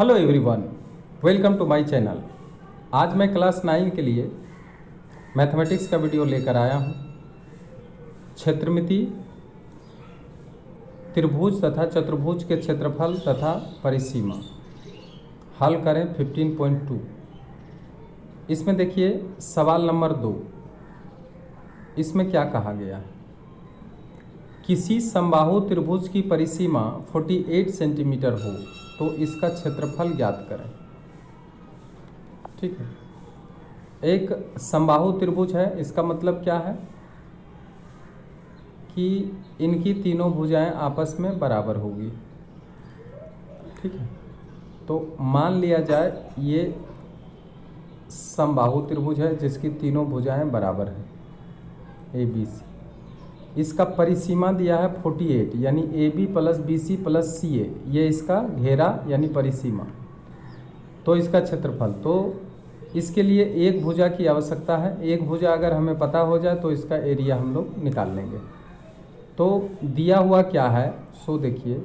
Hello everyone, welcome to my channel. आज मैं class 9 के लिए मैथमेटिक्स का वीडियो लेकर आया हूँ। क्षेत्रमिति, त्रिभुज तथा चतुर्भुज के क्षेत्रफल तथा परिसीमा हल करें 15.2। इसमें देखिए सवाल नंबर 2। इसमें क्या कहा गया है? किसी समबाहु त्रिभुज की परिसीमा 48 सेंटीमीटर हो तो इसका क्षेत्रफल ज्ञात करें। ठीक है, एक समबाहु त्रिभुज है, इसका मतलब क्या है कि इनकी तीनों भुजाएं आपस में बराबर होगी। ठीक है, तो मान लिया जाए ये समबाहु त्रिभुज है जिसकी तीनों भुजाएं बराबर हैं, ए बी सी। इसका परिसीमा दिया है 48, यानी A B plus B C plus C A, ये इसका घेरा यानी परिसीमा। तो इसका क्षेत्रफल, तो इसके लिए एक भुजा की आवश्यकता है। एक भुजा अगर हमें पता हो जाए तो इसका एरिया हम लोग निकाल लेंगे। तो दिया हुआ क्या है, सो देखिए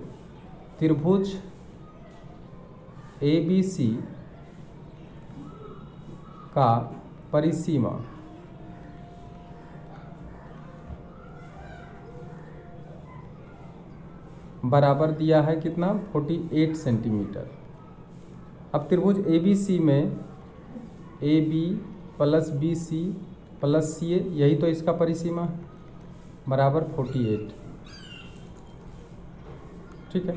त्रिभुज ए बी सी का परिसीमा बराबर दिया है कितना, 48 सेंटीमीटर। अब त्रिभुज ए बी सी में A B plus B C plus C A, यही तो इसका परिसीमा है, बराबर 48। ठीक है,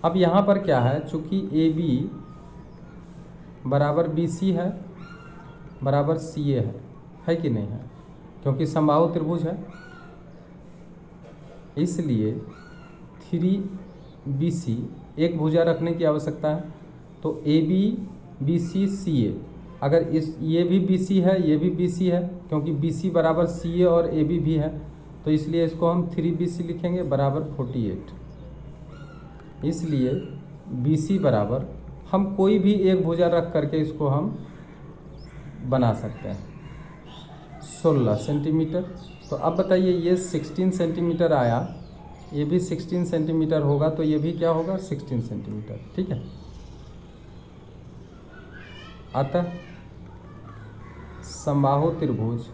अब यहाँ पर क्या है, चूँकि ए बी बराबर बी सी है बराबर सी ए है कि नहीं है, क्योंकि समबाहु त्रिभुज है, इसलिए 3BC एक भुजा रखने की आवश्यकता है। तो AB BC CA, अगर इस ये भी BC है ये भी BC है, क्योंकि BC बराबर CA और AB भी है, तो इसलिए इसको हम 3BC लिखेंगे बराबर 48। इसलिए BC बराबर हम कोई भी एक भुजा रख करके इसको हम बना सकते हैं 16 सेंटीमीटर। तो अब बताइए ये 16 सेंटीमीटर आया, ये भी 16 सेंटीमीटर होगा, तो ये भी क्या होगा 16 सेंटीमीटर। ठीक है, अतः समबाहु त्रिभुज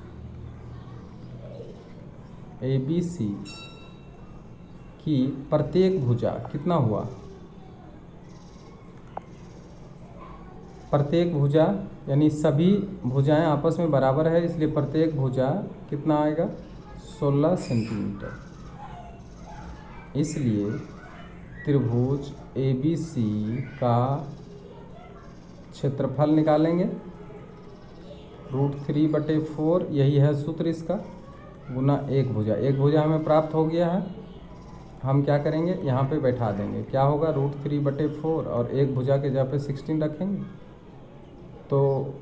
ए बी सी की प्रत्येक भुजा कितना हुआ, प्रत्येक भुजा यानी सभी भुजाएं आपस में बराबर है, इसलिए प्रत्येक भुजा कितना आएगा 16 सेंटीमीटर। इसलिए त्रिभुज ए बी सी का क्षेत्रफल निकालेंगे √3/4, यही है सूत्र इसका, गुना एक भुजा। एक भुजा हमें प्राप्त हो गया है, हम क्या करेंगे यहाँ पे बैठा देंगे, क्या होगा √3/4 और एक भुजा के जगह पे 16 रखेंगे, तो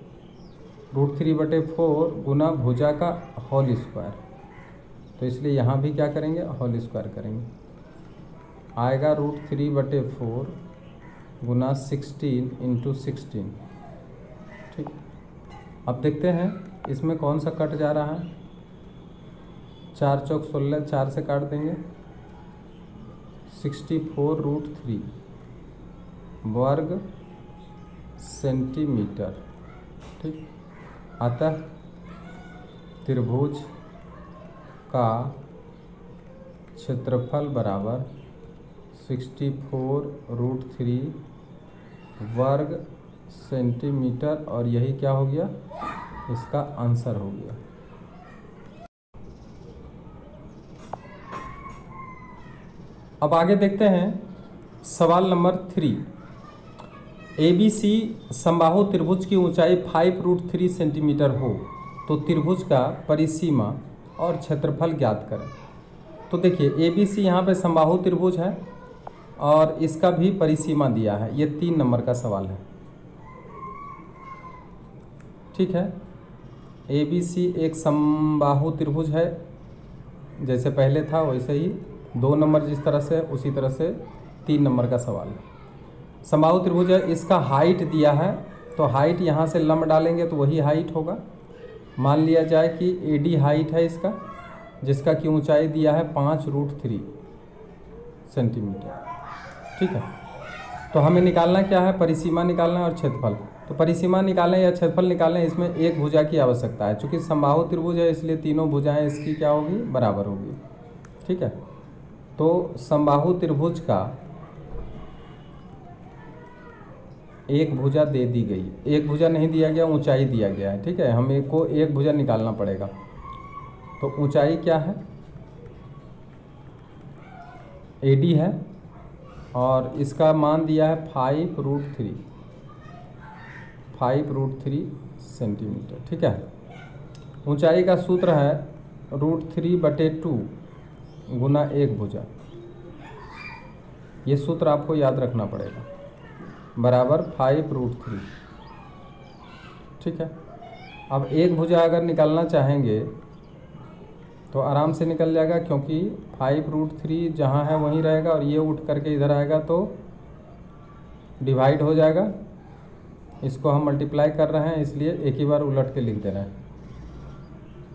√3/4 गुना भुजा का होल स्क्वायर। तो इसलिए यहाँ भी क्या करेंगे, होल स्क्वायर करेंगे, आएगा √3/4 गुना 16 × 16। ठीक, अब देखते हैं इसमें कौन सा कट जा रहा है। 4 चौक 16, 4 से काट देंगे, 64√3 वर्ग सेंटीमीटर। ठीक, अतः त्रिभुज का क्षेत्रफल बराबर 64√3 वर्ग सेंटीमीटर, और यही क्या हो गया, इसका आंसर हो गया। अब आगे देखते हैं सवाल नंबर 3। ABC समबाहु त्रिभुज की ऊंचाई 5√3 सेंटीमीटर हो तो त्रिभुज का परिसीमा और क्षेत्रफल ज्ञात करें। तो देखिए ABC यहाँ पे समबाहु त्रिभुज है और इसका भी परिसीमा दिया है, ये 3 नंबर का सवाल है। ठीक है, ABC एक समबाहु त्रिभुज है, जैसे पहले था वैसे ही 2 नंबर जिस तरह से उसी तरह से 3 नंबर का सवाल है। समबाहु त्रिभुज है, इसका हाइट दिया है, तो हाइट यहाँ से लंब डालेंगे तो वही हाइट होगा। मान लिया जाए कि AD हाइट है इसका, जिसका की ऊंचाई दिया है 5√3 सेंटीमीटर। ठीक है, तो हमें निकालना क्या है, परिसीमा निकालना है और क्षेत्रफल। तो परिसीमा निकालें या क्षेत्रफल निकालें, इसमें एक भुजा की आवश्यकता है। चूँकि समबाहु त्रिभुज है इसलिए तीनों भुजाएं इसकी क्या होगी, बराबर होगी। ठीक है, तो समबाहु त्रिभुज का एक भुजा दे दी गई, एक भुजा नहीं दिया गया, ऊंचाई दिया गया है। ठीक है, हमें को एक भुजा निकालना पड़ेगा। तो ऊंचाई क्या है, AD है और इसका मान दिया है 5√3 सेंटीमीटर। ठीक है, ऊंचाई का सूत्र है √3/2 गुना एक भुजा। ये सूत्र आपको याद रखना पड़ेगा, बराबर 5√3। ठीक है, अब एक भुजा अगर निकालना चाहेंगे तो आराम से निकल जाएगा, क्योंकि 5√3 जहाँ है वहीं रहेगा और ये उठ करके इधर आएगा तो डिवाइड हो जाएगा। इसको हम मल्टीप्लाई कर रहे हैं इसलिए एक ही बार उलट के लिख दे रहे हैं।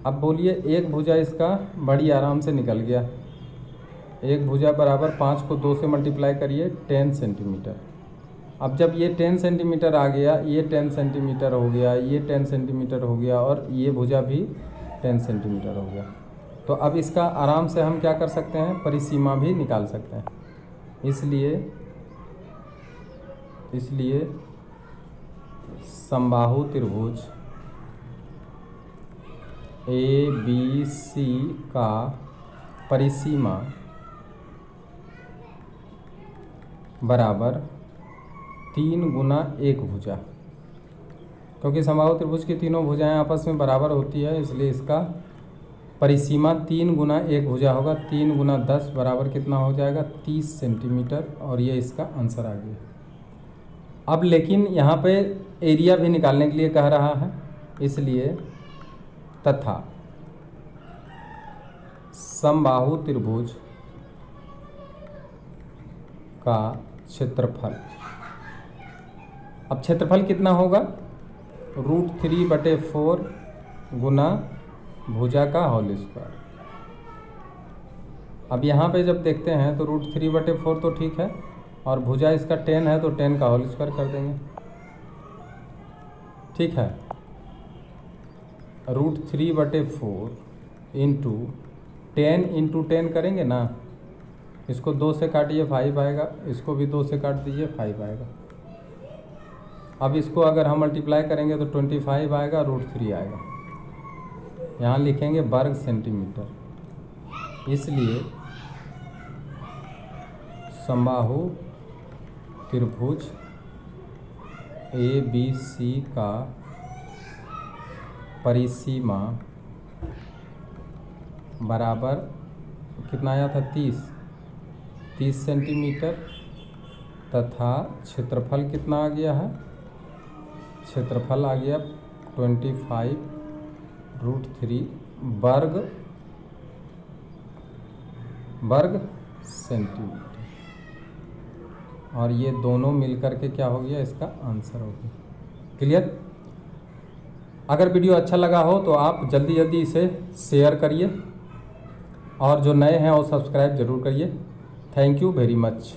अब बोलिए, एक भुजा इसका बड़ी आराम से निकल गया। एक भुजा बराबर 5 को 2 से मल्टीप्लाई करिए, 10 सेंटीमीटर। अब जब ये 10 सेंटीमीटर आ गया, ये 10 सेंटीमीटर हो गया, ये 10 सेंटीमीटर हो गया और ये भुजा भी 10 सेंटीमीटर हो गया। तो अब इसका आराम से हम क्या कर सकते हैं, परिसीमा भी निकाल सकते हैं। इसलिए समबाहु त्रिभुज ABC का परिसीमा बराबर 3 गुना एक भुजा। क्योंकि समबाहु त्रिभुज की तीनों भुजाएं आपस में बराबर होती है, इसलिए इसका परिसीमा 3 गुना एक भुजा होगा। 3 गुना 10 बराबर कितना हो जाएगा, 30 सेंटीमीटर। और ये इसका आंसर आ गया। अब लेकिन यहाँ पे एरिया भी निकालने के लिए कह रहा है, इसलिए तथा समबाहु त्रिभुज का क्षेत्रफल। अब क्षेत्रफल कितना होगा, √3/4 गुना भुजा का होल स्क्वायर। अब यहाँ पे जब देखते हैं तो √3/4 तो ठीक है, और भुजा इसका 10 है तो 10 का होल स्क्वायर कर देंगे। ठीक है, √3/4 इंटू 10 करेंगे ना, इसको 2 से काटिए 5 आएगा, इसको भी 2 से काट दीजिए 5 आएगा। अब इसको अगर हम मल्टीप्लाई करेंगे तो 25 आएगा, √3 आएगा। यहाँ लिखेंगे वर्ग सेंटीमीटर। इसलिए समबाहु त्रिभुज ABC का परिसीमा बराबर कितना आया था, 30 सेंटीमीटर, तथा क्षेत्रफल कितना आ गया है, क्षेत्रफल आ गया 25√3 वर्ग सेंटीमीटर। और ये दोनों मिलकर के क्या हो गया, इसका आंसर हो गया। क्लियर। अगर वीडियो अच्छा लगा हो तो आप जल्दी जल्दी इसे शेयर करिए, और जो नए हैं वो सब्सक्राइब जरूर करिए। Thank you very much.